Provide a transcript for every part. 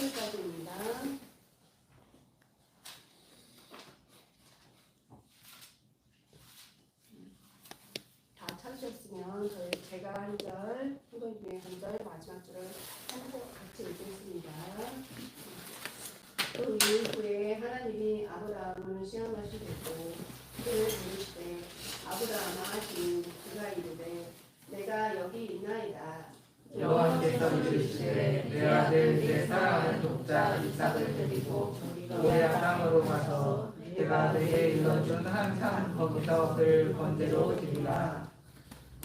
8절까지입니다. 다 찾으셨으면 제가 한 절, 후보님의 한 절, 마지막 줄을 같이 읽겠습니다. 그 이후에 하나님이 아브라함을 시험하시겠고 그를 부르시되 아브라함아 하시니 그가 이르되 내가 여기 있나이다. 여호와께서 이르시되 내 아들 내 사랑하는 독자 이삭을 데리고 모리아 땅으로 가서 내가 내게 일러준 한 산 거기서 그를 번제로 드리라.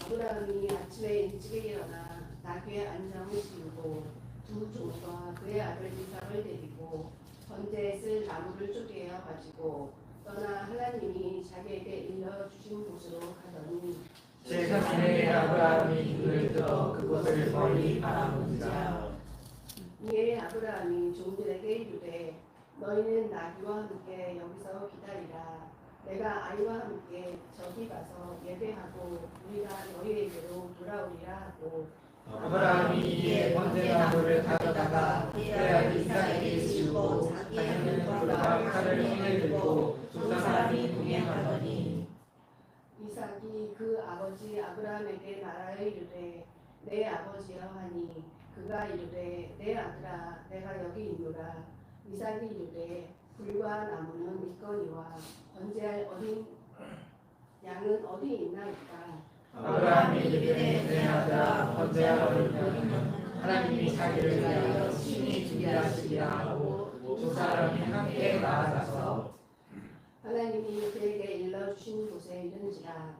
아브라함이 아침에 일찍 일어나 나귀의 안장을 지우고 두 종과 그의 아들 이삭을 데리고 번제에 쓸 나무를 쪼개어 가지고 떠나 하나님이 자기에게 일러주신 곳으로 가더니 제3의 아브라함이 눈을 들어 그곳을 멀리 바라보자. 이에 아브라함이 종들에게 이르되 너희는 나귀와 함께 여기서 기다리라. 내가 아이와 함께 저기 가서 예배하고 우리가 너희에게로 돌아오리라 하고 아브라함이 이에 번제나무를 가져다가 그의 아들 이삭에게 지우고 자기는 돌아가 칼을 손에 들고 두 사람이 동행하더니 이삭이 그 아버지 아브라함에게 말하여 이르되 내 아버지여 하니 그가 이르되 내 아들아 내가 여기 있노라. 이삭이 이르되 불과 나무는 있거니와 번제할 어린 양은 어디 있나이까. 아브라함이 이르되 내 아들아 번제할 어린 양은 하나님이 자기를 위하여 친히 준비하시리라 하고 두 사람이 함께 나아가서 하나님이 그에게 일러주신 곳에 이른지라.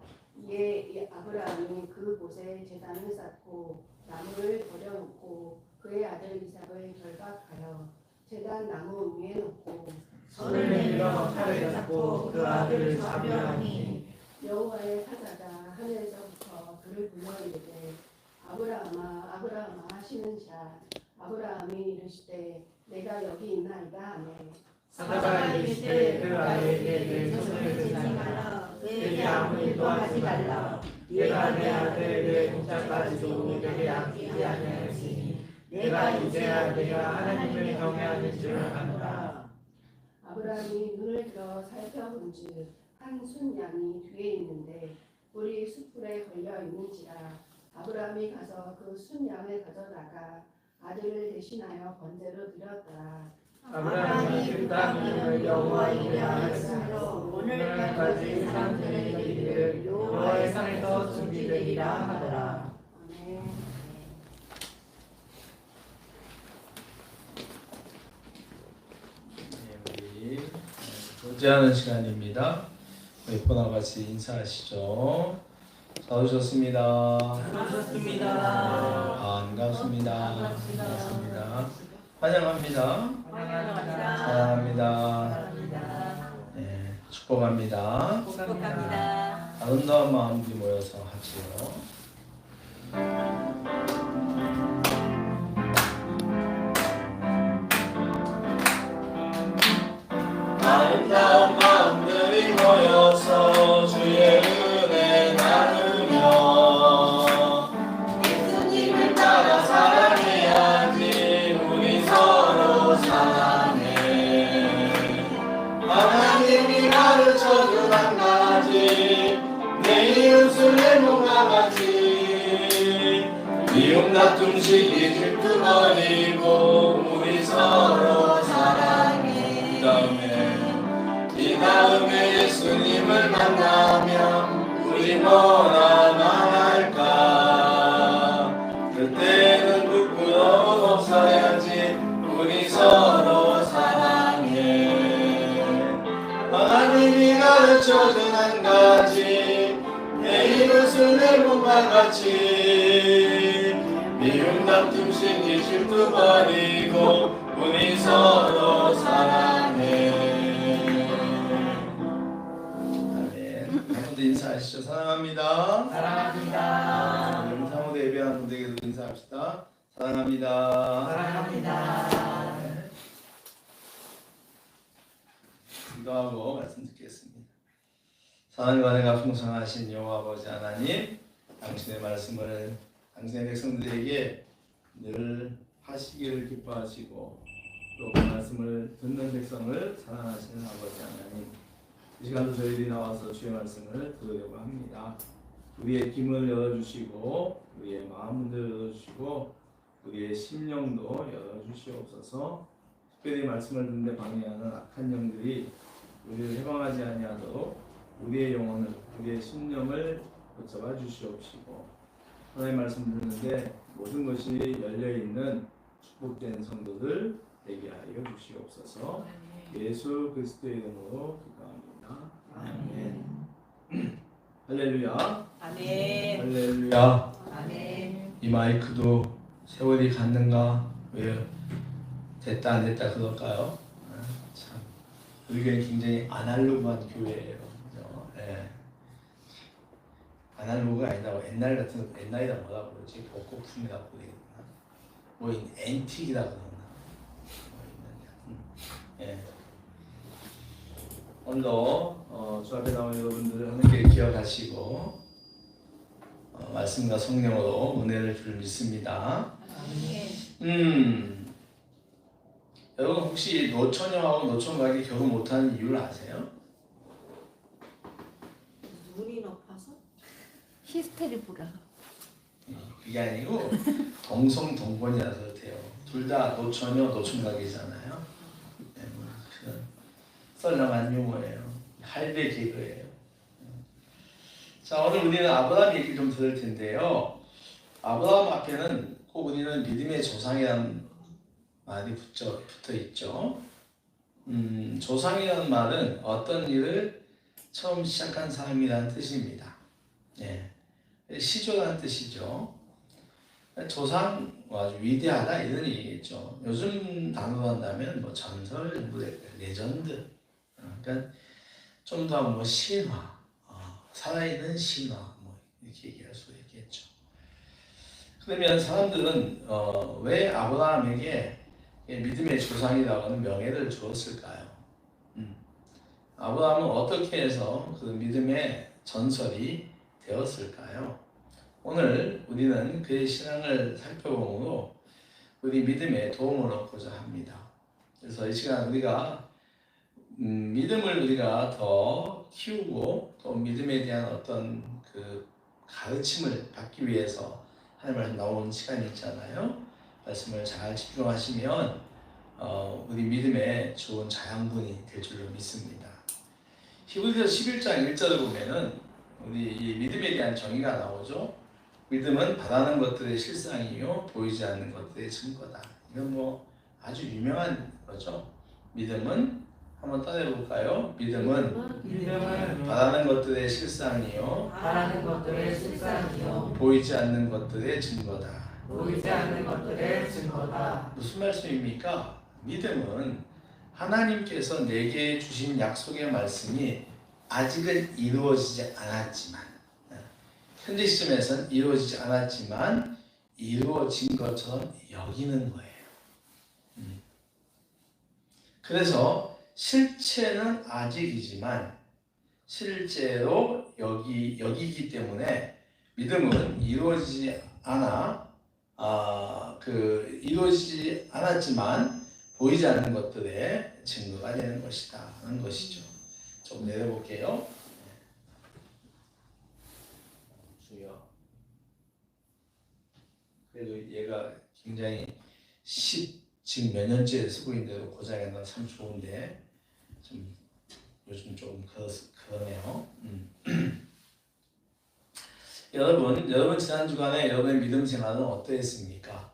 이에 아브라함이 그 곳에 제단을 쌓고 나무를 버려놓고 그의 아들 이삭을 결박하여 제단 나무 위에 놓고 손을 내밀어 칼을 잡고 그 아들을 잡으려니 여호와의 사자가 하늘에서부터 그를 불러 이르되 아브라함아 아브라함아 하시는지라. 아브라함이 이르시되 내가 여기 있나이다 하매 사자가 이르시되 그 아들에게 내 손을 대지 말라. 그에게 아무 일도 하지 말라. 얘가 내 아들 내 독자까지도 내게 아끼지 아니하였으니 내가 이제야 내가 하나님을 경외하는 줄 아노라. 아브라함이 눈을 들어 살펴본즉 한 순양이 뒤에 있는데 뿔이 숯불에 걸려 있는지라. 아브라함이 가서 그 순양을 가져다가 아들을 대신하여 번제로 드렸더라. 아브라함이 그 땅 이름을 여호와 이레 하였으므로 오늘날까지 사람들이 이르기를 여호와의 산에서 준비되리라 하더라. 아멘. 우리 교제하는 시간입니다. 예쁘나 같이 인사하시죠. 잘 오셨습니다. 반갑습니다. 반갑습니다. 반갑습니다. 환영합니다. 사랑합니다. 네, 축복합니다. 아름다운 마음이 모여서 하지요. 아름다운 마음들이 모여서 주의 은혜 나누며 예수님을 따라 사랑해야지. 우리 서로 사랑해. 하나님이 가르쳐준 한 가지 내 이웃을 내 몸과 같이 미움 다툼 시기 질투 버리고 우리 서로 사랑해. 이 다음에 예수님을 만나면 우리 뭐나 말할까. 그때는 부끄러움 없어야지. 우리 서로 사랑해. 하나님이 가르쳐준 한 가지 내 이웃을 내 몸과 같이 미움 다툼 시기 질투 버리고 우리 서로 사랑해. 인사하시죠. 사랑합니다. 사랑합니다. 여러분 사무대 예배하는 분들에게도 인사합시다. 사랑합니다. 사랑합니다. 네. 기도하고 말씀 듣겠습니다. 사랑과 은혜가 풍성하신 여호와 아버지 하나님, 당신의 말씀을 당신의 백성들에게 늘 하시기를 기뻐하시고 또 그 말씀을 듣는 백성을 사랑하시는 아버지 하나님, 이 시간도 저희들이 나와서 주의 말씀을 들으려고 합니다. 우리의 귀를 열어주시고 우리의 마음을 열어주시고 우리의 심령도 열어주시옵소서. 특별히 말씀을 듣는데 방해하는 악한 영들이 우리를 해방하지 아니하도록 우리의 영혼을, 우리의 심령을 붙잡아 주시옵시고, 하나님의 말씀 듣는데 모든 것이 열려있는 축복된 성도들 되게 하여 주시옵소서. 예수 그리스도의 이름으로 기도합니다. 아멘. 할렐루야. 아멘. 할렐루야. 아멘. 이 마이크도 세월이 갔는가? 왜 됐다 안 됐다 그럴까요? 참 우리가 굉장히 아날로그한 교회예요. 그죠? 예. 아날로그가 아니라 옛날 같은, 옛날이라 뭐라 그러지? 복고풍이라고 그러겠나? 뭐 앤틱이라고 그러나? 예. 오늘도 주 앞에 나온 여러분들 하나님께 기억하시고 말씀과 성령으로 은혜를 줄 믿습니다. 여러분 혹시 노처녀하고 노총각이 결혼 못하는 이유를 아세요? 눈이 높아서? 히스테리 불안. 그게 아니고 동성동본이라서 그렇대요. 둘 다 노처녀 노총각이잖아요. 네, 뭐 그런 썰렁한 유머예요. 할배 개그예요. 자, 오늘 우리는 아브라함 얘기를 좀 들을 텐데요. 아브라함 앞에는 꼭 우리는 믿음의 조상이라는 말이 붙어 있죠. 조상이라는 말은 어떤 일을 처음 시작한 사람이라는 뜻입니다. 예. 시조라는 뜻이죠. 조상 아주 위대하다 이런 얘기겠죠. 요즘 단어로 한다면 뭐 전설, 뭐 레전드, 그러니까 좀 더 뭐 신화, 살아있는 신화 뭐 이렇게 얘기할 수 있겠죠. 그러면 사람들은 왜 아브라함에게 믿음의 조상이라고 하는 명예를 주었을까요? 아브라함은 어떻게 해서 그 믿음의 전설이 되었을까요? 오늘 우리는 그의 신앙을 살펴보므로 우리 믿음에 도움을 얻고자 합니다. 그래서 이 시간 우리가 믿음을 우리가 더 키우고 또 믿음에 대한 어떤 그 가르침을 받기 위해서 하나님 말씀 나오는 시간이 있잖아요. 말씀을 잘 집중하시면 우리 믿음에 좋은 자양분이 될 줄로 믿습니다. 히브리서 11장 1절을 보면은 우리 이 믿음에 대한 정의가 나오죠. 믿음은 바라는 것들의 실상이요 보이지 않는 것들의 증거다. 이건 뭐 아주 유명한 거죠. 믿음은 한번 따라해 볼까요? 믿음은 바라는 것들의 실상이요 바라는 것들의 실상이요 보이지 않는 것들의 증거다. 보이지 않는 것들의 증거다. 무슨 말씀입니까? 믿음은 하나님께서 내게 주신 약속의 말씀이 아직은 이루어지지 않았지만, 현재 시점에서는 이루어지지 않았지만 이루어진 것처럼 여기는 거예요. 그래서 실체는 아직이지만 실제로 여기기 때문에 믿음은 이루어지지 이루어지지 않았지만 보이지 않는 것들의 증거가 되는 것이다 하는 것이죠. 좀 내려볼게요. 주여. 그래도 얘가 굉장히 지금 몇 년째 쓰고 있는데도 고장이 안 나서 참 좋은데 좀 요즘 조금 그러네요. 여러분 지난 주간에 여러분의 믿음 생활은 어떠했습니까?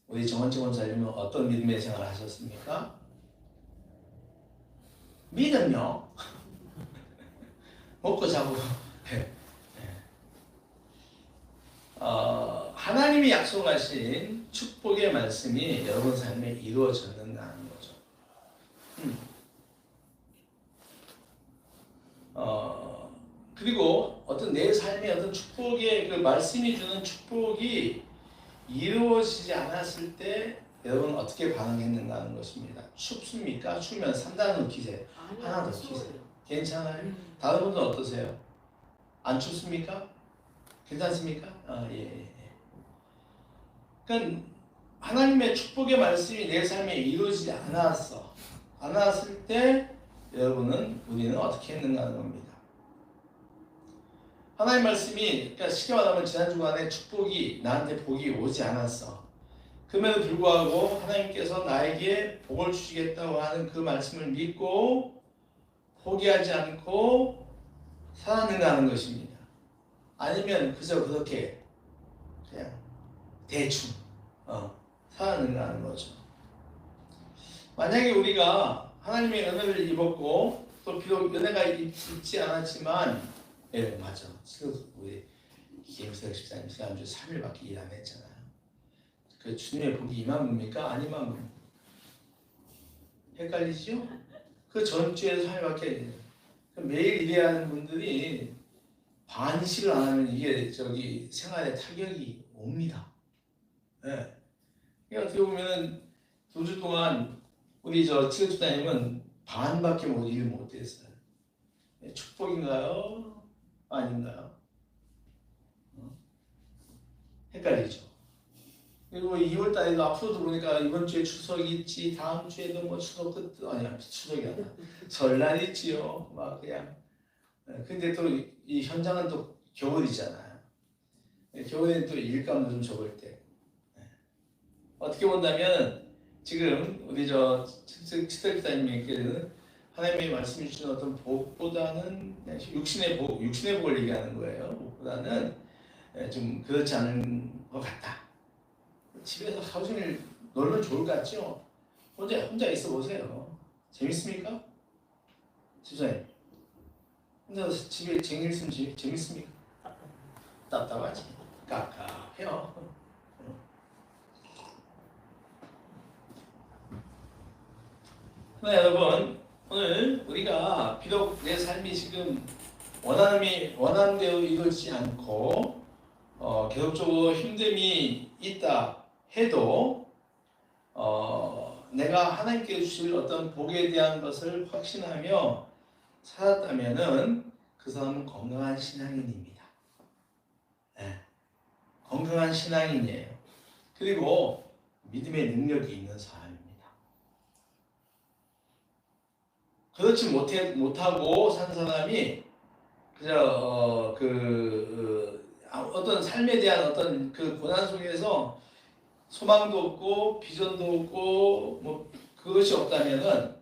우리 정원채 원사님은 어떤 믿음의 생활을 하셨습니까? 믿음요. 먹고 자고. 하나님이 약속하신 축복의 말씀이 여러분 삶에 이루어졌는가는 거죠. 그리고 어떤 내 삶의 어떤 축복의 그 말씀이 주는 축복이 이루어지지 않았을 때 여러분 어떻게 반응했는가 하는 것입니다. 춥습니까? 추우면 3단으로 키세요. 하나 더 키세요. 괜찮아요? 다른 분들 어떠세요? 안 춥습니까? 괜찮습니까? 예. 그러니까 하나님의 축복의 말씀이 내 삶에 이루어지지 않았을 때 우리는 어떻게 했는가 하는 겁니다. 하나님 말씀이, 그러니까 쉽게 말하면 지난 주간에 축복이 나한테 복이 오지 않았어. 그럼에도 불구하고 하나님께서 나에게 복을 주시겠다고 하는 그 말씀을 믿고 포기하지 않고 살았는가 하는 것입니다. 아니면 그저 그렇게 그냥 대충 살았는가 하는 거죠. 만약에 우리가 하나님의 은혜를 입었고 또 비록 은혜가 있지 않았지만 맞아. 우리 김수혁 집사님 지난주 3일밖에 일 안 했잖아요. 그 주님의 복이 이만큼입니까? 아니만큼? 헷갈리죠? 그 전주에도 3일밖에 매일 일해야 하는 분들이 반식을 안 하면 이게 생활에 타격이 옵니다. 네. 그러니까 어떻게 보면은 2주 동안 우리 치료주사님은 반밖에 일을 못했어요. 축복인가요? 아닌가요? 헷갈리죠? 그리고 2월달에도 앞으로도 보니까 이번 주에 추석이 있지, 다음 주에도 뭐 추석 추석이 아니라 설날 있지요. 막 그냥. 근데 또 이 현장은 또 겨울이잖아요. 겨울에는 또 일감도 좀 적을 때. 어떻게 본다면 지금 우리 치달기사님께서는 하나님의 말씀해 주시는 어떤 복보다는 육신의 복을 얘기하는 거예요. 복보다는 좀 그렇지 않은 것 같다. 집에서 하루 종일 놀면 좋을 것 같죠? 혼자 있어 보세요. 재밌습니까? 집사님, 혼자서 집에 쟁일 있으면 재밌습니까? 답답하지. 깝깝해요. 여러분, 오늘 우리가 비록 내 삶이 지금 원하는 대로 이루어지지 않고 계속적으로 힘듦이 있다 해도 내가 하나님께 주실 어떤 복에 대한 것을 확신하며 살았다면은 그 사람은 건강한 신앙인입니다. 네. 건강한 신앙인이에요. 그리고 믿음의 능력이 있는 사람입니다. 그렇지 못하고 산 사람이 그저 어떤 삶에 대한 어떤 그 고난 속에서 소망도 없고 비전도 없고 뭐 그것이 없다면은,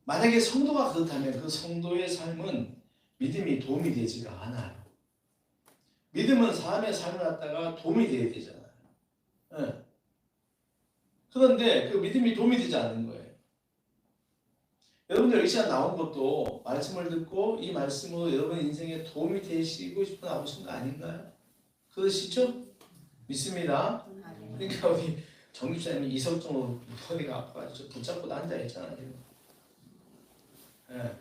만약에 성도가 그렇다면 그 성도의 삶은 믿음이 도움이 되지가 않아요. 믿음은 사람의 삶을 갖다가 도움이 되어야 되잖아요. 네. 그런데 그 믿음이 도움이 되지 않는 거예요. 여러분들 이 시간 나온 것도 말씀을 듣고 이 말씀으로 여러분 인생에 도움이 되시고 싶은 아버지는 아닌가요? 그러시죠? 믿습니다. 그러니까 우리 정집사님이 이석정으로 허리가 아파가지고 붙잡고 앉아있잖아요. 네.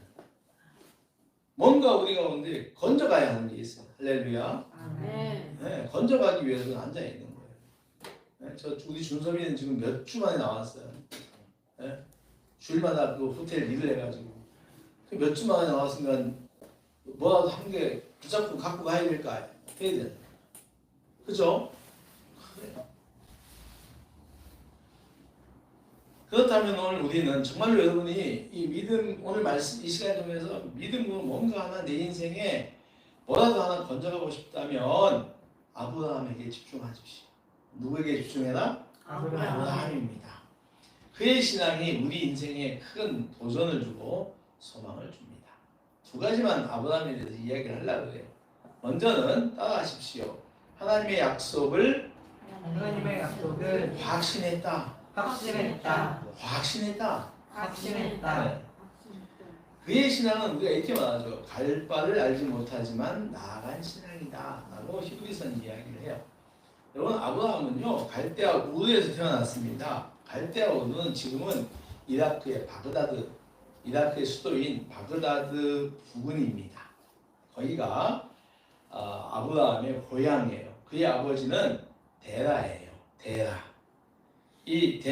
뭔가 우리 가운데 건져가야 하는 게 있어요. 할렐루야. 네, 건져가기 위해서는 앉아있는 거예요. 네, 우리 준섭이는 지금 몇 주 만에 나왔어요. 네? 주일마다 그 호텔 일을 해가지고 몇 주 만에 나왔으니까 뭐라도 한 개 붙잡고 갖고 가야 될 거 아니에요. 해야 되는. 그죠? 그래요. 그렇다면 오늘 우리는 정말로 여러분이 이 믿음, 오늘 말씀 이 시간을 통해서 믿음으로 뭔가 하나 내 인생에 뭐라도 하나 건져가고 싶다면 아브라함에게 집중하십시오. 누구에게 집중해라? 아브라함입니다. 그의 신앙이 우리 인생에 큰 도전을 주고 소망을 줍니다. 두 가지만 아브라함에 대해서 이야기를 하려고 해요. 먼저는 따라하십시오. 하나님의 약속을 확신했다. 네. 그의 신앙은 우리가 이렇게 말하죠. 갈 바를 알지 못하지만 나아간 신앙이다 라고 히브리서는 이야기를 해요. 여러분, 아브라함은요 갈대아 우르에서 태어났습니다. 갈대아 우르는 지금은 이라크의 이라크의 수도인 바그다드 부근입니다. 거기가 아브라함의 고향이에요. 그의 아버지는 데라예요. 이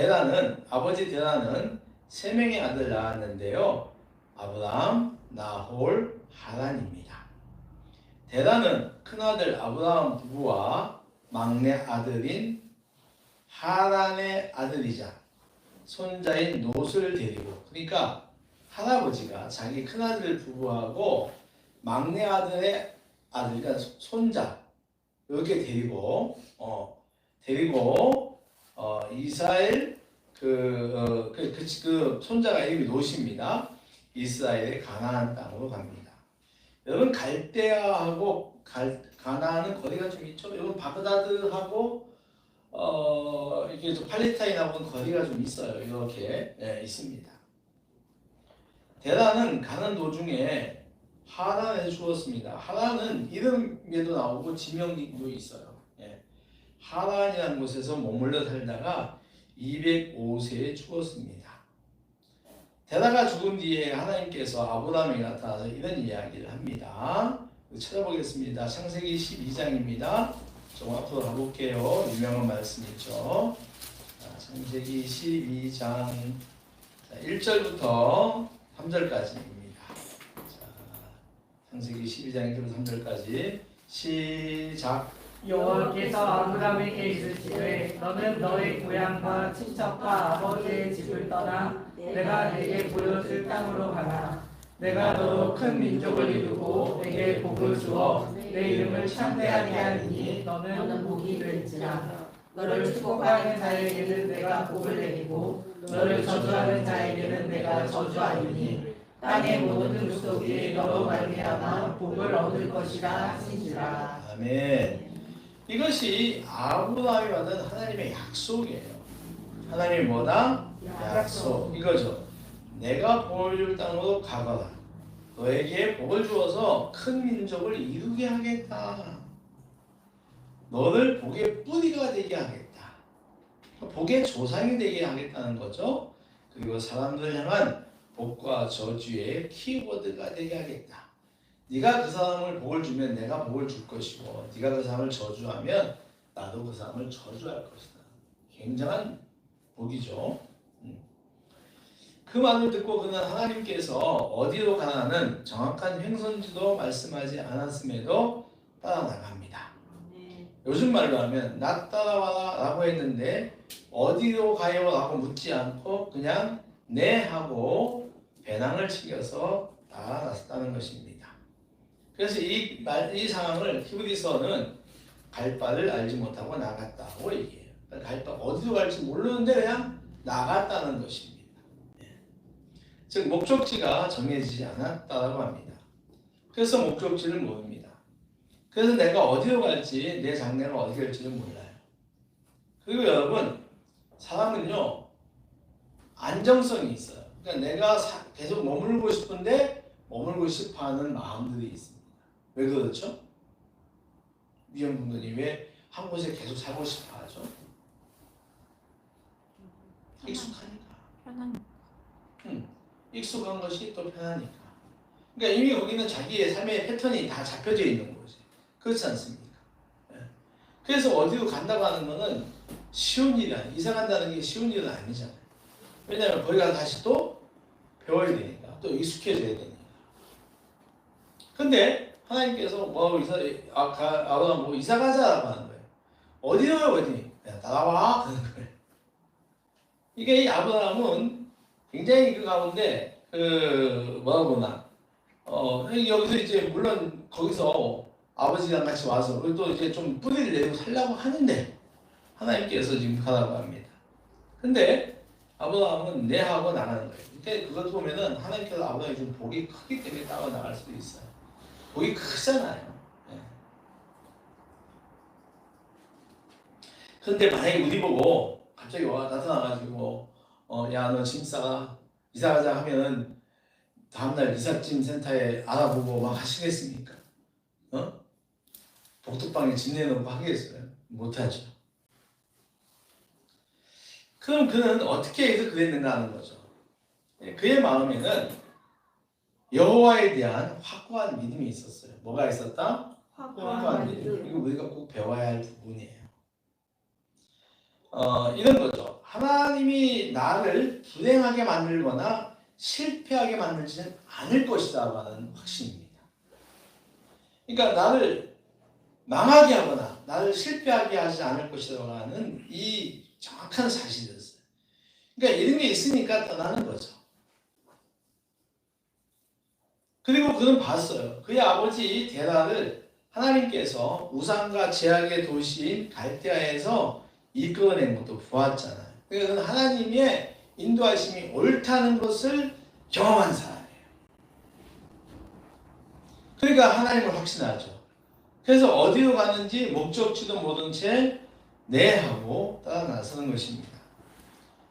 아버지 데라는 3명의 아들 낳았는데요. 아브라함, 나홀, 하란입니다. 데라는 큰아들 아브라함 부부와 막내 아들인 하란의 아들이자 손자인 롯을 데리고, 그러니까 할아버지가 자기 큰아들을 부부하고 막내 아들의 아들, 그러니까 손자 이렇게 데리고 이스라엘 그 손자가 이름이 롯입니다. 이스라엘의 가나안 땅으로 갑니다. 여러분 갈대아하고 가나안은 거리가 좀 있죠. 여러분 바그다드하고 이게 좀 팔레타인하고는 거리가 좀 있어요. 이렇게 있습니다. 데라는 가는 도중에 하란에서 죽었습니다. 하란은 이름에도 나오고 지명도 있어요. 하란이라는 곳에서 머물러 살다가 205세에 죽었습니다. 데라가 죽은 뒤에 하나님께서 아브라함에게 나타나서 이런 이야기를 합니다. 찾아보겠습니다. 창세기 12장입니다. 좀 앞으로 가볼게요. 유명한 말씀이죠. 창세기 12장 1절부터 3절까지입니다. 창세기 12장 1절부터 3절까지 시작. 여호와께서 아브라함에게 이르시되 너는 너의 고향과 친척과 아버지의 집을 떠나 내가 네게 보여줄 땅으로 가라. 내가 너로 큰 민족을 이루고 내게 복을 주어 내 이름을 창대하게 하리니 너는 복이 될지라. 너를 축복하는 자에게는 내가 복을 내리고 너를 저주하는 자에게는 내가 저주하리니 땅의 모든 족속이 너로 말미암아 복을 얻을 것이라 하시니라. 아멘. 이것이 아브라함이 받은 하나님의 약속이에요. 하나님이 뭐다? 약속. 이거죠. 내가 보여줄 땅으로 가거라. 너에게 복을 주어서 큰 민족을 이루게 하겠다. 너를 복의 뿌리가 되게 하겠다. 복의 조상이 되게 하겠다는 거죠. 그리고 사람들을 향한 복과 저주의 키워드가 되게 하겠다. 네가 그 사람을 복을 주면 내가 복을 줄 것이고 네가 그 사람을 저주하면 나도 그 사람을 저주할 것이다. 굉장한 복이죠. 그 말을 듣고 그는 하나님께서 어디로 가나는 정확한 횡선지도 말씀하지 않았음에도 따라 나갑니다. 요즘 말로 하면 나 따라와라 라고 했는데 어디로 가요? 라고 묻지 않고 그냥 네 하고 배낭을 챙겨서 나갔다는 것입니다. 그래서 이 상황을 히브리서는 갈 바를 알지 못하고 나갔다고 얘기해요. 갈 바 어디로 갈지 모르는데 그냥 나갔다는 것입니다. 즉 목적지가 정해지지 않았다고 합니다. 그래서 목적지를 모릅니다. 그래서 내가 어디로 갈지 내 장래가 어디 갈지를 몰라요. 그리고 여러분 사람은요 안정성이 있어요. 그러니까 내가 계속 머물고 싶은데 머물고 싶어하는 마음들이 있습니다. 왜 그렇죠? 위원분들이 왜 한 곳에 계속 살고 싶어하죠? 익숙하니까. 편하니까. 익숙한 것이 또 편하니까. 그러니까 이미 거기는 자기의 삶의 패턴이 다 잡혀져 있는 거지. 그렇지 않습니까? 그래서 어디로 간다고 하는 거는 쉬운 일이 아니에요. 이사 간다는 게 쉬운 일은 아니잖아요. 왜냐하면 거기 가서 다시 또 배워야 되니까, 또 익숙해져야 되니까. 근데 하나님께서 아브라함 이사 가자라고 하는 거예요. 어디로요? 어디? 야, 따라와 하는 거예요. 이게 이 아브라함은 굉장히 그 가운데 여기서 이제 물론 거기서 아버지랑 같이 와서 또 이제 좀 뿌리를 내리고 살려고 하는데 하나님께서 지금 가라고 합니다. 근데 아브라함은 네 하고 나가는 거예요. 그러니까 그것 보면은 하나님께서 아브라함이 좀 복이 크기 때문에 따라 나갈 수도 있어요. 복이 크잖아요. 근데 만약에 우리 보고 갑자기 나타나가지고 야 너 짐 싸가 이사 가자 하면은 다음날 이삿짐 센터에 알아보고 막 하시겠습니까? 복덕방에 짐 내놓고 하겠어요? 못하죠. 그럼 그는 어떻게 해서 그랬는가 하는 거죠. 그의 마음에는 여호와에 대한 확고한 믿음이 있었어요. 뭐가 있었다? 확고한 믿음. 이거 우리가 꼭 배워야 할 부분이에요. 이런 거죠. 하나님이 나를 불행하게 만들거나 실패하게 만들지는 않을 것이다 라는 확신입니다. 그러니까 나를 망하게 하거나 나를 실패하게 하지 않을 것이다 라는 이 정확한 사실이었어요. 그러니까 이런 게 있으니까 떠나는 거죠. 그리고 그는 봤어요. 그의 아버지 데라를 하나님께서 우상과 제약의 도시인 갈대아에서 이끌어낸 것도 보았잖아요. 그는 하나님의 인도하심이 옳다는 것을 경험한 사람이에요. 그러니까 하나님을 확신하죠. 그래서 어디로 가는지 목적지도 모른 채 네 하고 따라 나서는 것입니다.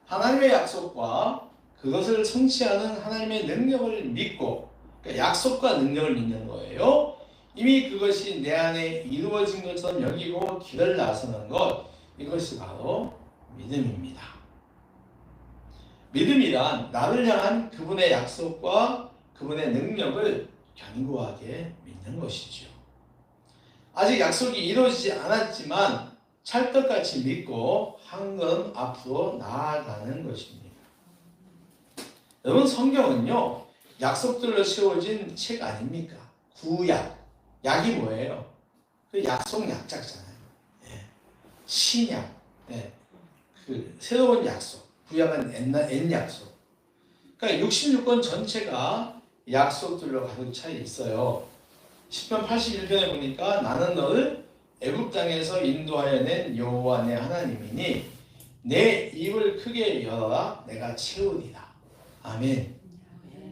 하나님의 약속과 그것을 성취하는 하나님의 능력을 믿고, 그러니까 약속과 능력을 믿는 거예요. 이미 그것이 내 안에 이루어진 것처럼 여기고 길을 나서는 것, 이것이 바로 믿음입니다. 믿음이란 나를 향한 그분의 약속과 그분의 능력을 견고하게 믿는 것이죠. 아직 약속이 이루어지지 않았지만 찰떡같이 믿고 한 걸음 앞으로 나아가는 것입니다. 여러분, 성경은요, 약속들로 세워진 책 아닙니까? 구약. 약이 뭐예요? 그 약속 약자잖아요. 예. 신약. 예. 그 새로운 약속. 구약은 옛 약속. 그러니까 66권 전체가 약속들로 가득 차 있어요. 시편 81편에 보니까 나는 너를 애굽 땅에서 인도하여 낸 여호와 내 하나님이니 내 입을 크게 열어라 내가 채우리라. 아멘.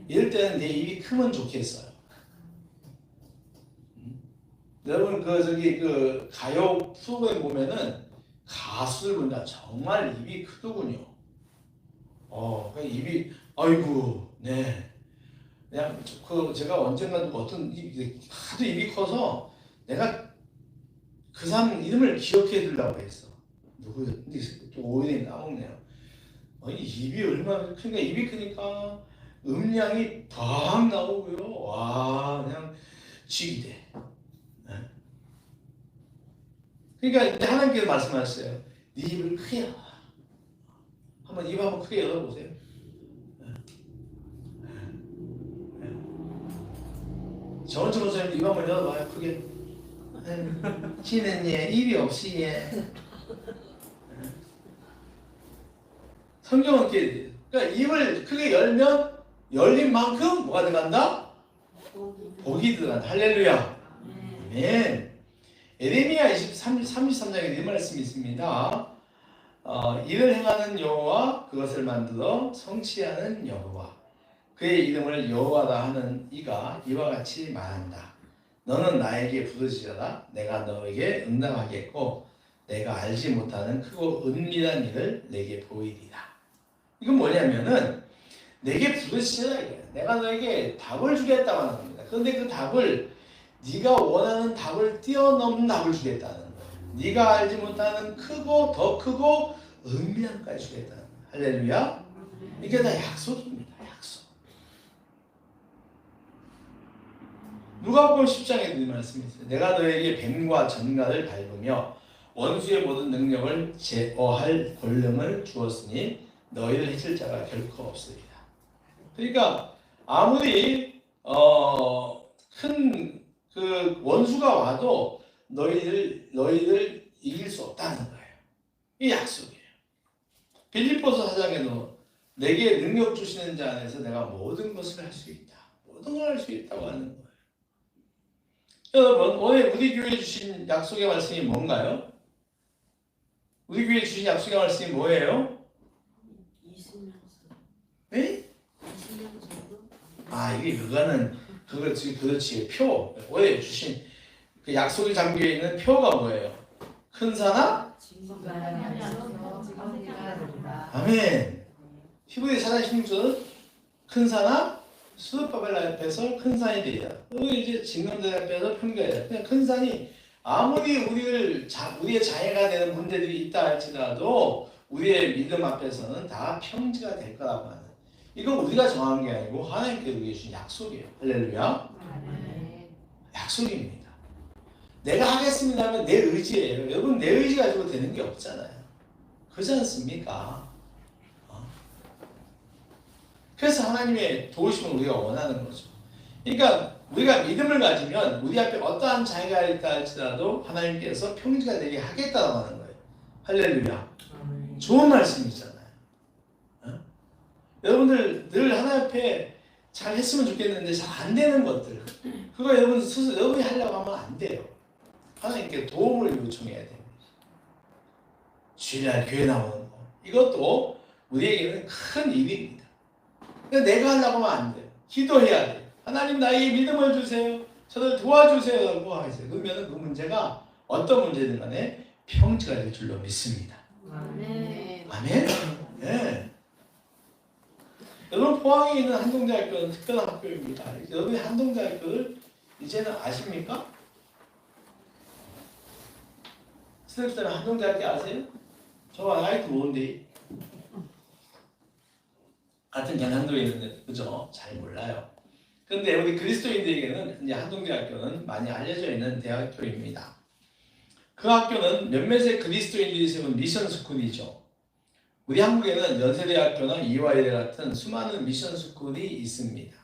이럴 때는 내 입이 크면 좋겠어요. 여러분 그 가요 프로그램 보면은 가수들 보니까 정말 입이 크더군요. 입이 아이고 네. 그냥 제가 언젠가도 어떤 하도 입이 커서 내가 그 사람 이름을 기억해 두려고 했어. 누구였는데 또 오해에 까먹네요. 입이 얼마나 크니까 입이 크니까 음량이 팍 나오고요. 와 그냥 쥐기 돼. 그러니까 이제 하나님께서 말씀하셨어요. 네 입을 크게 열어. 한번 입 한번 크게 열어보세요. 저번주 목사님도 입 한번 열어봐요. 크게. 지는 입이 없이 성경은 어떻게 돼요? 그러니까 입을 크게 열면 열린 만큼 뭐가 들어간다? 복이 들어간다. 할렐루야. 아멘. 에레미야 33장에 이 말씀이 있습니다. 이를 행하는 여호와 그것을 만들어 성취하는 여호와 그의 이름을 여호와라 하는 이가 이와 같이 말한다. 너는 나에게 부르짖어라. 내가 너에게 응답하겠고 내가 알지 못하는 크고 은밀한 일을 내게 보이리라. 이건 뭐냐면은 내게 부르짖어라 이거야. 내가 너에게 답을 주겠다고 하는 겁니다. 그런데 그 답을 네가 원하는 답을 뛰어넘는 답을 주겠다는 거예요. 네가 알지 못하는 크고 더 크고 은밀한 것까지 주겠다는 거예요. 할렐루야. 이게 다 약속입니다. 약속. 누가복음 10장에 이 말씀이 있어요. 내가 너에게 뱀과 전갈을 밟으며 원수의 모든 능력을 제어할 권능을 주었으니 너희를 해칠 자가 결코 없으리라. 그러니까 아무리 큰 그 원수가 와도 너희를 이길 수 없다는 거예요. 이 약속이에요. 빌립보서 4장에도 내게 능력 주시는 자 안에서 내가 모든 것을 할 수 있다. 모든 걸 할 수 있다고 하는 거예요. 여러분, 오늘 우리 교회에 주신 약속의 말씀이 뭔가요? 우리 교회에 주신 약속의 말씀이 뭐예요? 20년 네? 20년 정도? 그렇지. 표. 오늘 주신 그 약속이 담겨 있는 표가 뭐예요? 큰 산아? 아멘. 히브리 4장 16절은 큰 산아 수르바벨 앞에서 큰 산이 되리라. 이제 징검다리 앞에서 평가해요. 그냥 큰 산이 아무리 우리의 장애가 되는 문제들이 있다 할지라도 우리의 믿음 앞에서는 다 평지가 될 거라고 하는. 이건 우리가 정한 게 아니고 하나님께서 우리에게 주신 약속이에요. 할렐루야. 약속입니다. 내가 하겠습니다 하면 내 의지예요. 여러분 내 의지 가지고 되는 게 없잖아요. 그렇지 않습니까? 그래서 하나님의 도우심을 우리가 원하는 거죠. 그러니까 우리가 믿음을 가지면 우리 앞에 어떠한 장애가 있다 할지라도 하나님께서 평지가 되게 하겠다고 하는 거예요. 할렐루야. 좋은 말씀이잖아요. 어? 여러분들 늘 하나님 앞에 잘 했으면 좋겠는데 잘 안 되는 것들, 그거 여러분 스스로 여러분이 하려고 하면 안 돼요. 하나님께 도움을 요청해야 됩니다. 주일날 교회 나오는 거, 이것도 우리에게는 큰 일입니다. 근데 내가 하려고 하면 안 돼요. 기도해야 돼요. 하나님 나에게 믿음을 주세요. 저를 도와주세요. 라고 하세요. 그러면 그 문제가 어떤 문제든 간에 평지가 될 줄로 믿습니다. 아멘. 아멘? 네. 여러분 포항에 있는 한동대학교는 특별한 학교입니다. 여러분이 한동대학교를 이제는 아십니까? 스태프들은 한동대학교 아세요? 저 아직도 모르는데 같은 경상도에 있는데 그죠? 잘 몰라요. 그런데 우리 그리스도인들에게는 이제 한동대학교는 많이 알려져 있는 대학교입니다. 그 학교는 몇몇의 그리스도인들이 세운 미션 스쿨이죠. 우리 한국에는 연세대학교나 이화여대 같은 수많은 미션 스쿨이 있습니다.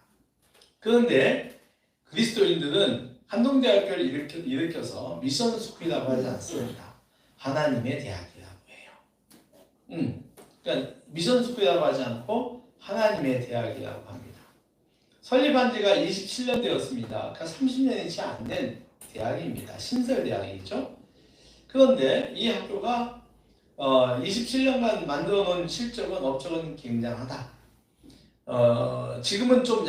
그런데 그리스도인들은 한동대학교를 일으켜서 미션 스쿨이라고 하지 않습니다. 하나님의 대학이라고 해요. 그러니까 미션 스쿨이라고 하지 않고 하나님의 대학이라고 합니다. 설립한 지가 27년 되었습니다. 그러니까 30년이 채 안 된 대학입니다. 신설대학이죠. 그런데 이 학교가 27년간 만들어 놓은 실적은 업적은 굉장하다. 지금은 좀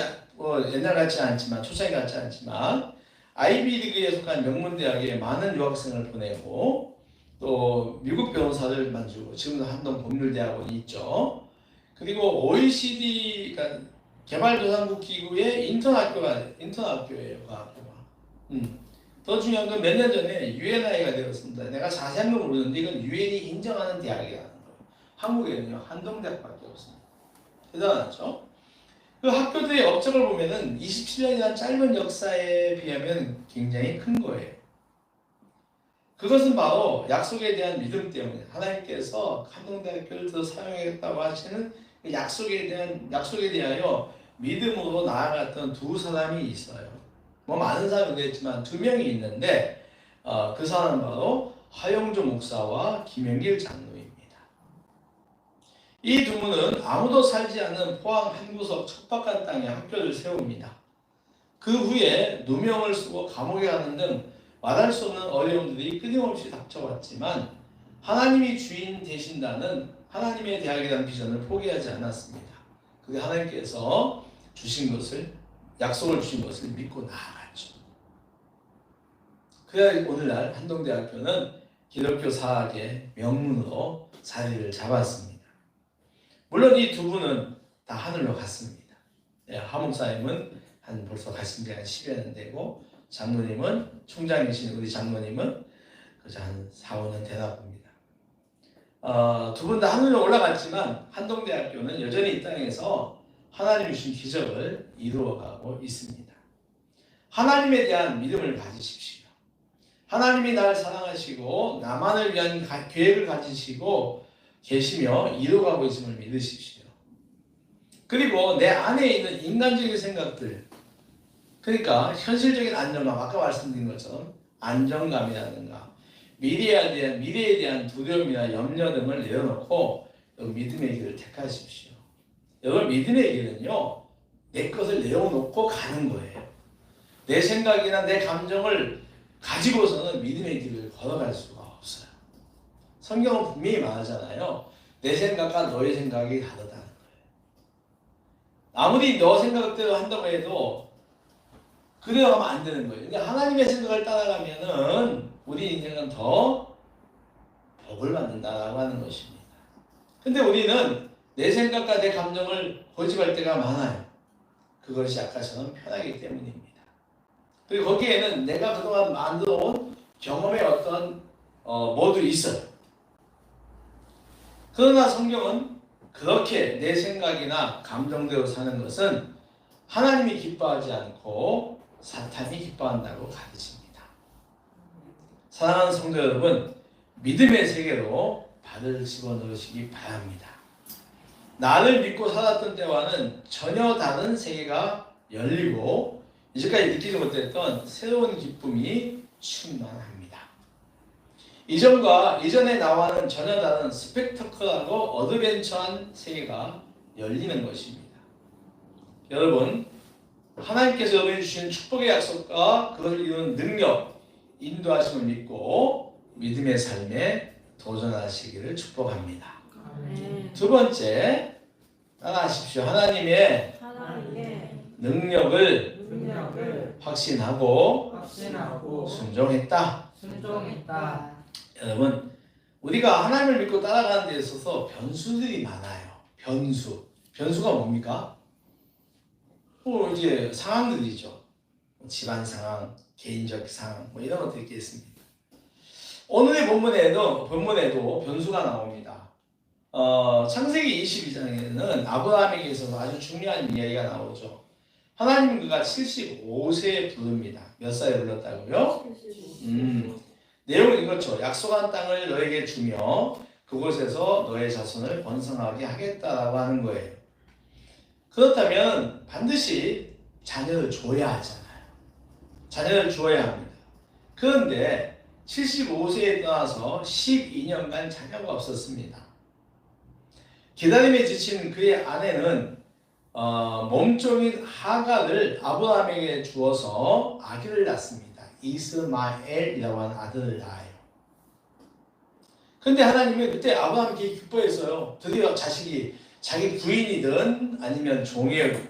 옛날 같지 않지만 초창기 같지 않지만 아이비리그에 속한 명문대학에 많은 유학생을 보내고 또 미국 변호사를 만들고 지금도 한동 법률대학원이 있죠. 그리고 OECD 그러니까 개발도상국 기구의 인턴학교예요. 그 학교가. 더 중요한 건 몇 년 전에 UNI가 되었습니다. 내가 자세한 건 모르는데 이건 UN이 인정하는 대학이라는 거예요. 한국에는요 한동대학밖에 없습니다. 대단하죠? 그 학교들의 업적을 보면은 27년이라는 짧은 역사에 비하면 굉장히 큰 거예요. 그것은 바로 약속에 대한 믿음 때문에 하나님께서 한동대학교를 더 사용했다고 하시는 그 약속에 대하여 믿음으로 나아갔던 두 사람이 있어요. 뭐 많은 사람이 그랬지만 두 명이 있는데 그 사람은 바로 하영조 목사와 김영길 장로입니다. 이 두 분은 아무도 살지 않는 포항 한 구석 척박한 땅에 학교를 세웁니다. 그 후에 누명을 쓰고 감옥에 가는 등 말할 수 없는 어려움들이 끊임없이 닥쳐왔지만 하나님이 주인 되신다는 하나님의 대학이라는 비전을 포기하지 않았습니다. 그게 하나님께서 주신 것을 약속을 주신 것을 믿고 나아갔죠. 그래야 오늘날 한동대학교는 기독교 사학의 명문으로 자리를 잡았습니다. 물론 이 두 분은 다 하늘로 갔습니다. 하목사님은 벌써 가신 지 한 10여 년 되고 장로님은 총장이신 우리 장로님은 그저 한 4, 5년 되나 봅니다. 두 분 다 하늘로 올라갔지만 한동대학교는 여전히 이 땅에서 하나님이 주신 기적을 이루어가고 있습니다. 하나님에 대한 믿음을 가지십시오. 하나님이 나를 사랑하시고 나만을 위한 계획을 가지시고 계시며 이루어가고 있음을 믿으십시오. 그리고 내 안에 있는 인간적인 생각들, 그러니까 현실적인 안정감, 아까 말씀드린 것처럼 안정감이라든가 미래에 대한 두려움이나 염려 등을 내려놓고 믿음의 길을 택하십시오. 여러분 믿음의 길은요 내 것을 내어놓고 가는 거예요. 내 생각이나 내 감정을 가지고서는 믿음의 길을 걸어갈 수가 없어요. 성경은 분명히 말하잖아요. 내 생각과 너의 생각이 다르다는 거예요. 아무리 너 생각대로 한다고 해도 그대로 하면 안 되는 거예요. 그러니까 하나님의 생각을 따라가면은 우리 인생은 더 복을 받는다라고 하는 것입니다. 근데 우리는 내 생각과 내 감정을 고집할 때가 많아요. 그것이 아까처럼 편하기 때문입니다. 그리고 거기에는 내가 그동안 만들어온 경험의 어떤 모두 있어요. 그러나 성경은 그렇게 내 생각이나 감정대로 사는 것은 하나님이 기뻐하지 않고 사탄이 기뻐한다고 가르칩니다. 사랑하는 성도 여러분, 믿음의 세계로 발을 집어넣으시기 바랍니다. 나를 믿고 살았던 때와는 전혀 다른 세계가 열리고 이제까지 느끼지 못했던 새로운 기쁨이 충만합니다. 이전에 나와는 전혀 다른 스펙터클하고 어드벤처한 세계가 열리는 것입니다. 여러분, 하나님께서 여러분이 주신 축복의 약속과 그것을 이루는 능력, 인도하심을 믿고 믿음의 삶에 도전하시기를 축복합니다. 두 번째, 따라하십시오. 하나님의 능력을 확신하고 순종했다. 여러분, 우리가 하나님을 믿고 따라가는 데 있어서 변수들이 많아요. 변수가 뭡니까? 이제 상황들이죠. 집안 상황, 개인적 상황, 이런 것들이 있겠습니다. 오늘의 본문에도 변수가 나옵니다. 창세기 22장에는 아브라함에게 있어서 아주 중요한 이야기가 나오죠. 하나님은 그가 75세에 부릅니다. 몇 살에 불렀다고요? 내용은 이렇죠. 약속한 땅을 너에게 주며 그곳에서 너의 자손을 번성하게 하겠다라고 하는 거예요. 그렇다면 반드시 자녀를 줘야 하잖아요. 자녀를 주어야 합니다. 그런데 75세에 떠나서 12년간 자녀가 없었습니다. 기다림에 지친 그의 아내는 몸종인 하갈을 아브라함에게 주어서 아기를 낳습니다. 이스마엘이라고 하는 아들을 낳아요. 그런데 하나님은 그때 아브라함이 되게 기뻐했어요. 드디어 자식이 자기 부인이든 아니면 종의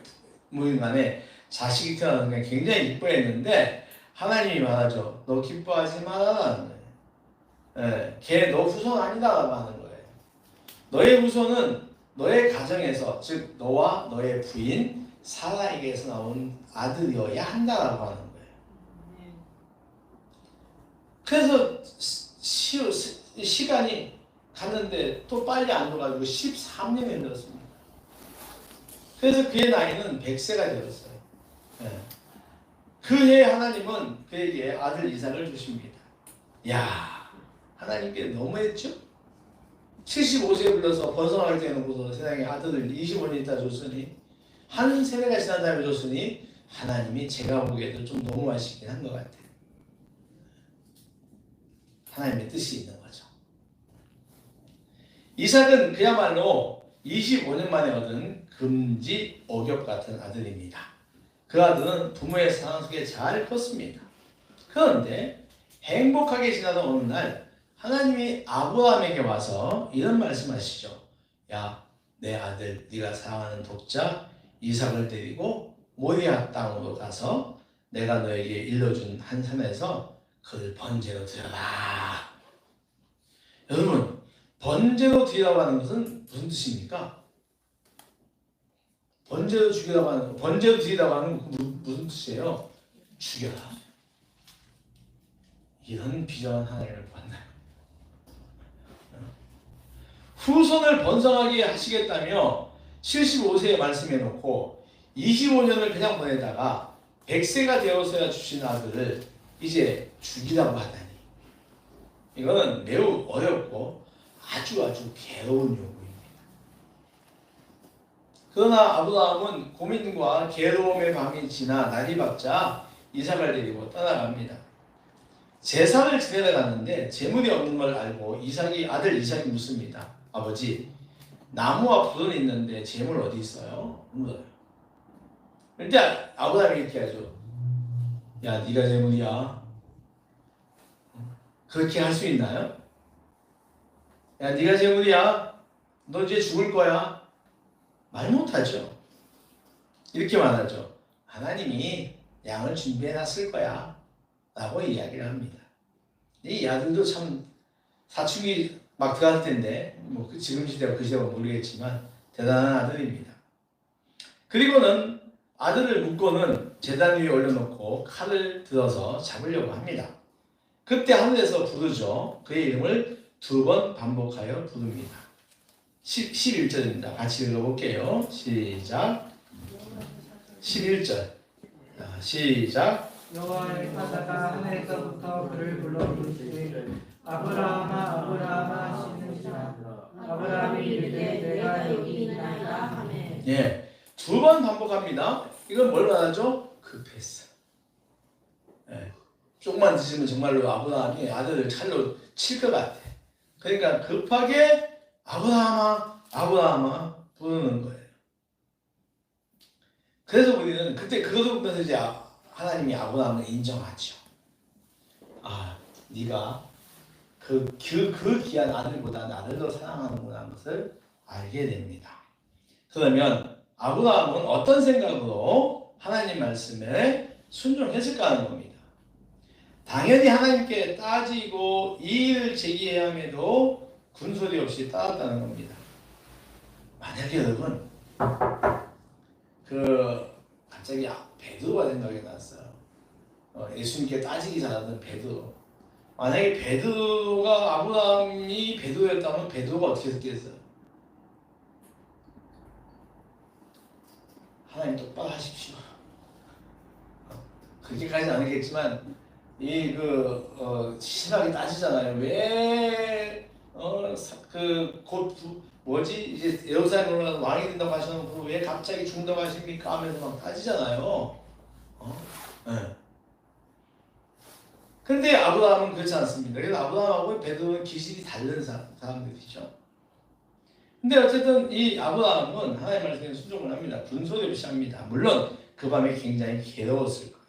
무인 간에 자식이 태어나는 게 굉장히 기뻐했는데 하나님이 말하죠. 너 기뻐하지 말아라는 거예요. 걔 너 후손 아니다라고 하는 거예요. 너의 후손은 너의 가정에서, 즉 너와 너의 부인 사라에게서 나온 아들이어야 한다라고 하는 거예요. 그래서 시간이 갔는데 또 빨리 안 돼가지고 13년이 흘렀습니다. 그래서 그의 나이는 100세가 되었어요. 그 해에 하나님은 그에게 아들 이삭을 주십니다. 야, 하나님께 너무했죠? 75세에 불러서 번성할 때 해놓고서 세상에 아들을 25년 있다 줬으니, 한 세대가 지난 다음에 줬으니 하나님이 제가 보기에도 좀 너무하시긴 한 것 같아요. 하나님의 뜻이 있는 거죠. 이삭은 그야말로 25년 만에 얻은 금지 억엽 같은 아들입니다. 그 아들은 부모의 사랑 속에 잘 컸습니다. 그런데 행복하게 지나던 어느 날 하나님이 아브라함에게 와서 이런 말씀하시죠. 야, 내 아들 네가 사랑하는 독자 이삭을 데리고 모리아 땅으로 가서 내가 너에게 일러준 한 산에서 그를 번제로 드려라. 여러분, 번제로 드리라고 하는 것은 무슨 뜻입니까? 번제로 드리라고 하는 건 무슨 뜻이에요? 죽여라. 이런 비전한 하나님을 만나요. 후손을 번성하게 하시겠다며 75세에 말씀해 놓고 25년을 그냥 보내다가 100세가 되어서야 주신 아들을 이제 죽이라고 하다니, 이거는 매우 어렵고 아주 괴로운 요구입니다. 그러나 아브라함은 고민과 괴로움의 밤이 지나 날이 밝자 이삭을 데리고 떠나갑니다. 제사를 지내러 갔는데 재물이 없는 걸 알고 아들 이삭이 묻습니다. 아버지, 나무와 불은 있는데 재물 어디 있어요? 물어요. 근데 아브라함이 이렇게 하죠. 야, 네가 재물이야. 그렇게 할 수 있나요? 야, 네가 재물이야. 너 이제 죽을 거야. 말 못하죠. 이렇게 말하죠. 하나님이 양을 준비해 놨을 거야 라고 이야기를 합니다. 이 아들도 참 사춘기 막 들어갈 텐데 지금 시대가 그 시대가 모르겠지만 대단한 아들입니다. 그리고는 아들을 묶고는 제단 위에 올려놓고 칼을 들어서 잡으려고 합니다. 그때 하늘에서 부르죠. 그의 이름을 2번 반복하여 부릅니다. 11절입니다. 같이 읽어볼게요. 시작. 11절. 시작. 여호와의 사자가 하늘에서부터 그를 불러 부르시되 아브라함아 아브라함아 하시는지라. 아브라함이 이르되 내가 여기 있나이다 하매. 예, 2번 반복합니다. 이건 뭘 말하죠? 급했어. 예, 조금만 늦으면 정말로 아브라함이 아들을 칼로 칠 것 같아. 그러니까 급하게 아브라함아 부르는 거예요. 그래서 우리는 그때 그것을 보면서 이제 하나님이 아브라함을 인정하죠. 아, 네가 그 귀한 아들보다 나를 더 사랑하는구나 하는 것을 알게 됩니다. 그러면 아브라함은 어떤 생각으로 하나님 말씀에 순종했을까 하는 겁니다. 당연히 하나님께 따지고 이의를 제기해야 함에도 군소리 없이 따랐다는 겁니다. 만약에 여러분 갑자기 베드로가 생각이 났어요. 예수님께 따지기 잘하던 베드로. 만약에 베드로가 아브라함이 베드로였다면 베드로가 어떻게 했겠어요? 하나님 똑바로 하십시오. 그렇게까지는 않겠지만 심하게 따지잖아요. 왜 이제 예루살렘 올라가서 왕이 된다고 하셔놓고 왜 갑자기 죽는다고 하십니까? 하면서 막 따지잖아요. 네. 근데 아브라함은 그렇지 않습니다. 그래서 아브라함하고 베드로는 기질이 다른 사람들이죠. 근데 어쨌든 이 아브라함은 하나님 말씀에 순종을 합니다. 군소리 없이 합니다. 물론 그 밤에 굉장히 괴로웠을 거예요.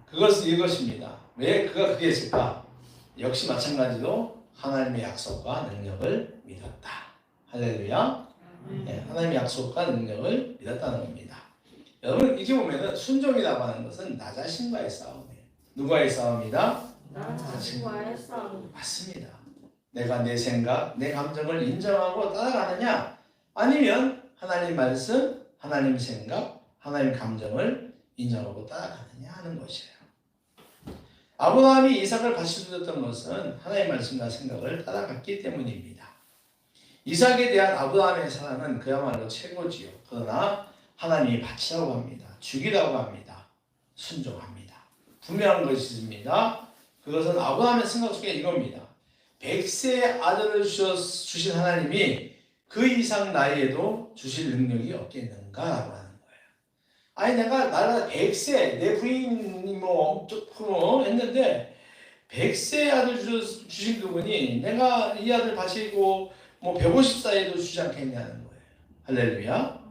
그것은 이것입니다. 왜 그가 그게 했을까? 역시 마찬가지로 하나님의 약속과 능력을 믿었다. 할렐루야. 네, 하나님의 약속과 능력을 믿었다는 겁니다. 여러분 이렇게 보면은 순종이라고 하는 것은 나 자신과의 싸움이에요. 누구와의 싸움이다? 나 자신과의 싸움. 맞습니다. 내가 내 생각, 내 감정을 인정하고 따라가느냐, 아니면 하나님 말씀, 하나님 생각, 하나님 감정을 인정하고 따라가느냐 하는 것이에요. 아브라함이 이삭을 바쳐주었던 것은 하나님 말씀과 생각을 따라갔기 때문입니다. 이삭에 대한 아브라함의 사랑은 그야말로 최고지요. 그러나 하나님이 바치라고 합니다. 죽이라고 합니다. 순종합니다. 분명한 것이 있습니다. 그것은 아브라함의 생각 속에 이겁니다. 100세의 아들을 주신 하나님이 그 이상 나이에도 주실 능력이 없겠는가라고 하는 거예요. 아니 내가 100세 내 부인이 조금 했는데 100세의 아들 주신 그분이 내가 이 아들 바치고 150살에도 주지 않겠냐는 거예요. 할렐루야.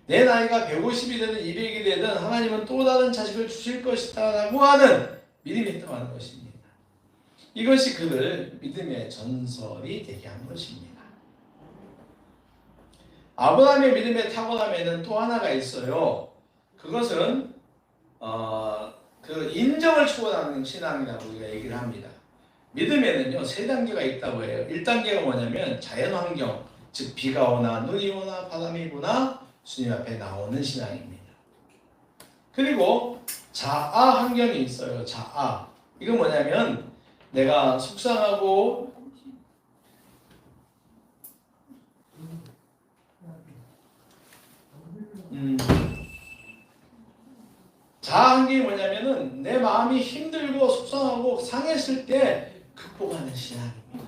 내 나이가 150이 되든 200이 되든 하나님은 또 다른 자식을 주실 것이다 라고 하는 믿음이 있다는 것입니다. 이것이 그를 믿음의 전설이 되게 한 것입니다. 아브라함의 믿음의 탁월함에는 또 하나가 있어요. 그것은 그 인정을 초월하는 신앙이라고 우리가 얘기를 합니다. 믿음에는요 3단계가 있다고 해요. 1단계가 뭐냐면 자연환경, 즉 비가 오나 눈이 오나 바람이 부나 주님 앞에 나오는 신앙입니다. 그리고 자아 환경이 있어요. 자아. 이건 뭐냐면 내가 속상하고 자아 환경이 뭐냐면은 내 마음이 힘들고 속상하고 상했을 때 극복하는 신앙입니다.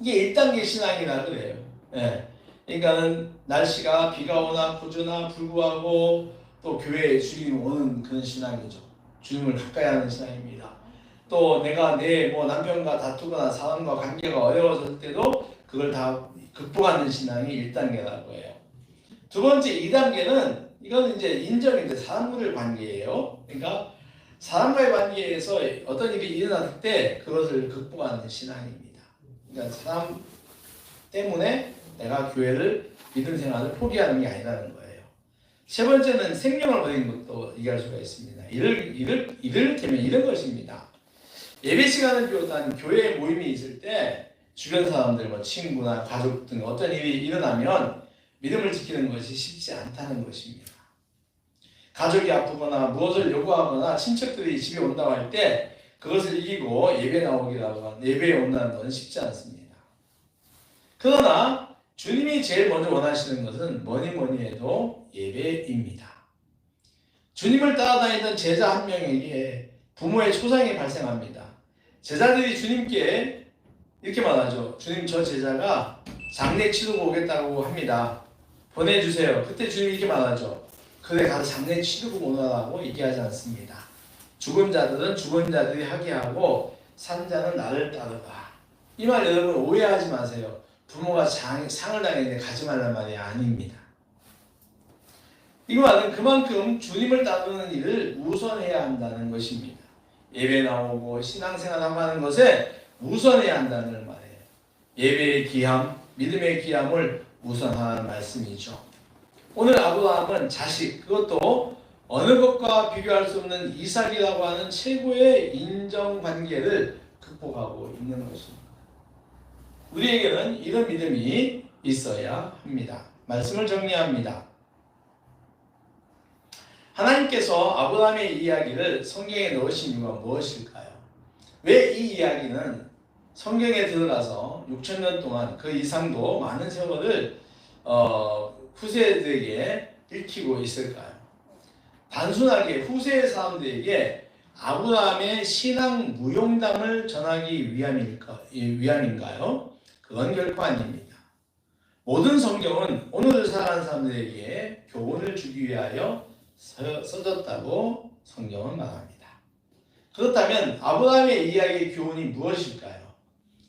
이게 1단계 신앙이라 그래요. 네. 그러니까는 날씨가 비가 오나 구주나 불구하고 또 교회에 주님 오는 그런 신앙이죠. 주님을 가까이 하는 신앙입니다. 또 내가 내 남편과 다투거나 사람과 관계가 어려워질 때도 그걸 다 극복하는 신앙이 1단계라고 해요. 두 번째 2단계는 이건 이제 인정인데 사람과의 관계예요. 그러니까 사람과의 관계에서 어떤 일이 일어났을 때 그것을 극복하는 신앙입니다. 그러니까 사람 때문에 내가 교회를 믿음 생활을 포기하는 게 아니라는 거예요. 세 번째는 생명을 버리는 것도 얘기할 수가 있습니다. 이를테면 이런 것입니다. 예배 시간을 비롯한 교회 모임이 있을 때 주변 사람들, 친구나 가족 등 어떤 일이 일어나면 믿음을 지키는 것이 쉽지 않다는 것입니다. 가족이 아프거나 무엇을 요구하거나 친척들이 집에 온다고 할 때 그것을 이기고 예배에 온다는 것은 쉽지 않습니다. 그러나 주님이 제일 먼저 원하시는 것은 뭐니 해도 예배입니다. 주님을 따라다니던 제자 한 명에게 부모의 초상이 발생합니다. 제자들이 주님께 이렇게 말하죠. 주님, 저 제자가 장례 치르고 오겠다고 합니다. 보내주세요. 그때 주님이 이렇게 말하죠. 그래 가서 장례 치르고 오너라고 얘기하지 않습니다. 죽은 자들은 죽은 자들이 하게 하고 산 자는 나를 따르라. 이 말 여러분 오해하지 마세요. 부모가 상을 당했는데 가지 말란 말이 아닙니다. 이 말은 그만큼 주님을 따르는 일을 우선해야 한다는 것입니다. 예배 나오고 신앙생활 하는 것에 우선해야 한다는 말이에요. 예배의 귀함, 믿음의 귀함을 우선하는 말씀이죠. 오늘 아브라함은 자식, 그것도 어느 것과 비교할 수 없는 이삭이라고 하는 최고의 인정관계를 극복하고 있는 것입니다. 우리에게는 이런 믿음이 있어야 합니다. 말씀을 정리합니다. 하나님께서 아브라함의 이야기를 성경에 넣으신 이유가 무엇일까요? 왜 이 이야기는 성경에 들어가서 6,000년 동안 그 이상도 많은 세월을 후세들에게 읽히고 있을까요? 단순하게 후세의 사람들에게 아브라함의 신앙 무용담을 전하기 위함인가요? 그건 결코 아닙니다. 모든 성경은 오늘을 살아가는 사람들에게 교훈을 주기 위하여 써졌다고 성경은 말합니다. 그렇다면 아브라함의 이야기의 교훈이 무엇일까요?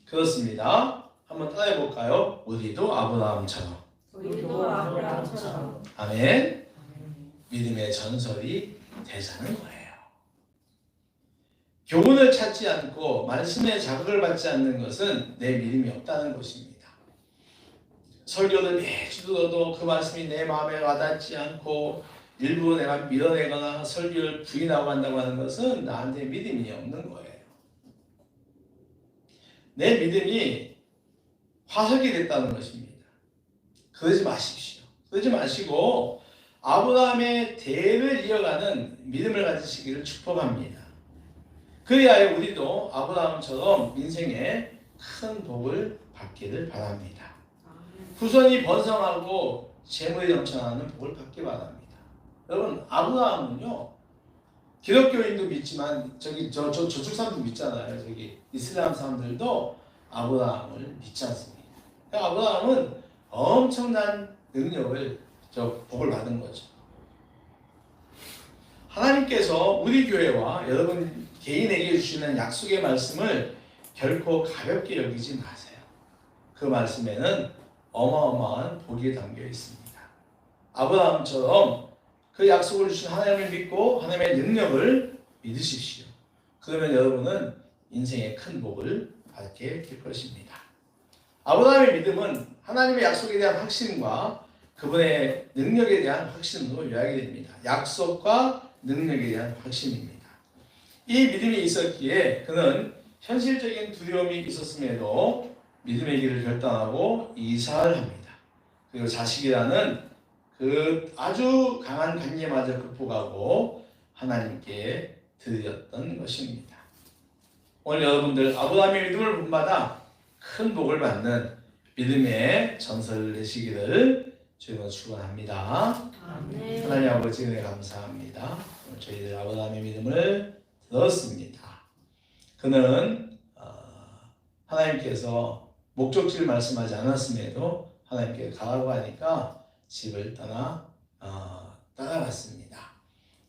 그렇습니다. 한번 따라해 볼까요? 우리도 아브라함처럼. 아멘. 믿음의 전설이 되자는 거예요. 교훈을 찾지 않고 말씀의 자극을 받지 않는 것은 내 믿음이 없다는 것입니다. 설교를 매주 들어도 그 말씀이 내 마음에 와닿지 않고 일부러 내가 밀어내거나 설교를 부인하고 한다고 하는 것은 나한테 믿음이 없는 거예요. 내 믿음이 화석이 됐다는 것입니다. 그러지 마십시오. 그러지 마시고 아브라함의 대를 이어가는 믿음을 가지시기를 축복합니다. 그리하여 우리도 아브라함처럼 인생에 큰 복을 받기를 바랍니다. 후손이 번성하고 재물이 넘쳐나는 복을 받기 바랍니다. 여러분, 아브라함은요, 기독교인도 믿지만 저쪽 사람도 믿잖아요. 저기 이슬람 사람들도 아브라함을 믿지 않습니다. 아브라함은 엄청난 능력을 복을 받은 거죠. 하나님께서 우리 교회와 여러분 개인에게 주시는 약속의 말씀을 결코 가볍게 여기지 마세요. 그 말씀에는 어마어마한 복이 담겨 있습니다. 아브라함처럼 그 약속을 주신 하나님을 믿고 하나님의 능력을 믿으십시오. 그러면 여러분은 인생의 큰 복을 받게 될 것입니다. 아브라함의 믿음은 하나님의 약속에 대한 확신과 그분의 능력에 대한 확신으로 요약이 됩니다. 약속과 능력에 대한 확신입니다. 이 믿음이 있었기에 그는 현실적인 두려움이 있었음에도 믿음의 길을 결단하고 이사를 합니다. 그리고 자식이라는 그 아주 강한 관계마저 극복하고 하나님께 드렸던 것입니다. 오늘 여러분들 아브라함의 믿음을 본받아 큰 복을 받는 믿음의 전설을 내시기를 주님으로 축원합니다. 아멘. 하나님 아버지 은혜 감사합니다. 오늘 저희들 아브라함의 믿음을 들었습니다. 그는 하나님께서 목적지를 말씀하지 않았음에도 하나님께 가라고 하니까 집을 떠나 따라갔습니다.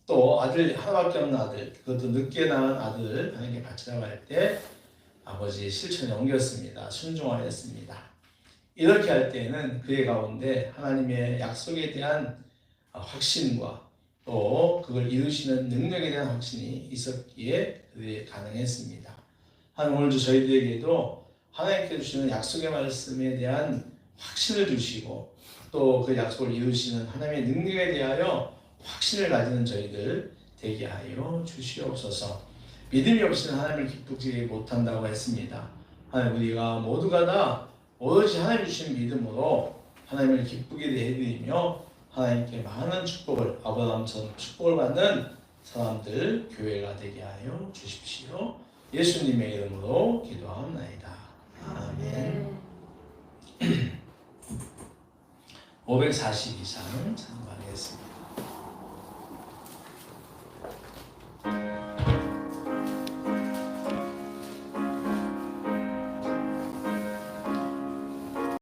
또 아들 하나밖에 없는 아들, 그것도 늦게 낳은 아들을 하나님께 바치라고 할 때 아버지의 실천에 옮겼습니다. 순종하였습니다. 이렇게 할 때에는 그의 가운데 하나님의 약속에 대한 확신과 또 그걸 이루시는 능력에 대한 확신이 있었기에 그게 가능했습니다. 오늘도 저희들에게도 하나님께 주시는 약속의 말씀에 대한 확신을 주시고 또 그 약속을 이루시는 하나님의 능력에 대하여 확신을 가지는 저희들 되게 하여 주시옵소서. 믿음이 없이는 하나님을 기쁘게 못한다고 했습니다. 하나님, 우리가 모두가 다 오로지 하나님 주신 믿음으로 하나님을 기쁘게 해드리며 하나님께 많은 축복을, 아브라함처럼 축복을 받는 사람들 교회가 되게 하여 주십시오. 예수님의 이름으로 기도하옵나이다. 아멘. 542장 찬송하겠습니다.